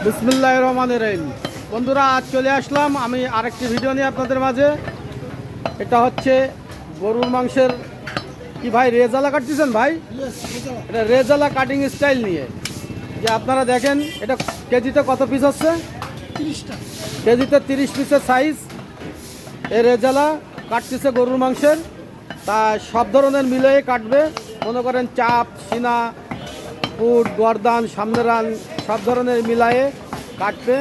বিসমিল্লাহির রহমানির রহিম। বন্ধুরা, আজ চলে আসলাম আমি আরেকটি ভিডিও নিয়ে আপনাদের মাঝে। এটা হচ্ছে গরুর মাংসের কি ভাই, রেজালা কাটতেছেন ভাই? এটা রেজালা কাটিং স্টাইল নিয়ে যে আপনারা দেখেন এটা কেজিতে কত পিস হচ্ছে? 30টা কেজিতে 30 পিসের সাইজ এই রেজালা কাটতেছে গরুর মাংসের। তা সব ধরনের মিলিয়ে কাটবে, মনে করেন চাপ, সিনা, পুট, গর্দান, সামনের রান সব ধরনের মিলায়ে কাটবে।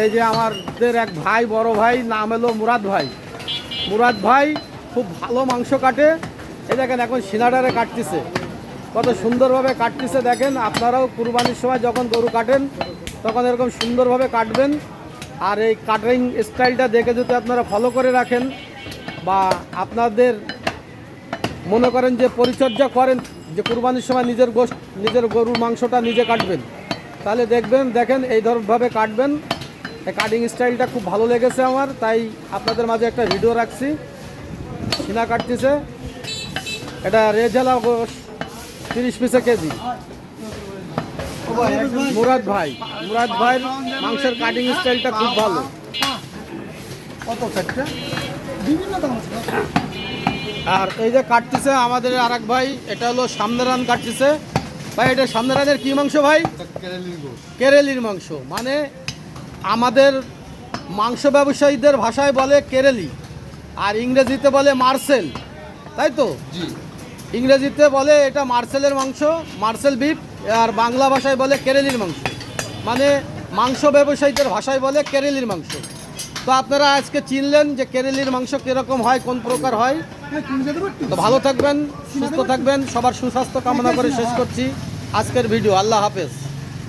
এই যে আমাদের এক ভাই, বড় ভাই, নাম হলো মুরাদ ভাই। মুরাদ ভাই খুব ভালো মাংস কাটে। এই দেখেন এখন সিনাডারে কাটতেছে, কত সুন্দরভাবে কাটতেছে। দেখেন আপনারাও কুরবানির সময় যখন গরু কাটেন তখন এরকম সুন্দরভাবে কাটবেন। আর এই কাটিং স্টাইলটা দেখে যদি আপনারা ফলো করে রাখেন বা আপনাদের মনে করেন যে পরিচর্যা করেন যে কুরবানির সময় নিজের গরুর মাংসটা নিজে কাটবেন, তাহলে দেখেন এই ধরনভাবে কাটবেন। এই কাটিং স্টাইলটা খুব ভালো লেগেছে আমার, তাই আপনাদের মাঝে একটা ভিডিও রাখছি। সিনা কাটতেছে, এটা রেজালা 30 পিসে কেজি। মুরাদ ভাইয়ের মাংসের কাটিং স্টাইলটা খুব ভালো। কত চারটা বিভিন্ন দাম আছে। আর এই যে কাটতেছে আমাদের আর এক ভাই, এটা হলো সামনের রান কাটতেছে। ভাই এটা সামনের রানের কি মাংস ভাই? কেরেলির মাংস। মানে আমাদের মাংস ব্যবসায়ীদের ভাষায় বলে কেরেলি, আর ইংরেজিতে বলে মার্সেল, তাই তো? ইংরেজিতে বলে এটা মার্সেলের মাংস, মার্সেল বিফ, আর বাংলা ভাষায় বলে কেরেলির মাংস। মানে মাংস ব্যবসায়ীদের ভাষায় বলে কেরেলির মাংস। তো আপনারা আজকে চিনলেন যে কেরেলির মাংস কীরকম হয়, কোন প্রকার হয়। তো ভালো থাকবেন, সুস্থ থাকবেন, সবার সুস্বাস্থ্য কামনা করে শেষ করছি আজকের ভিডিও। আল্লাহ হাফেজ।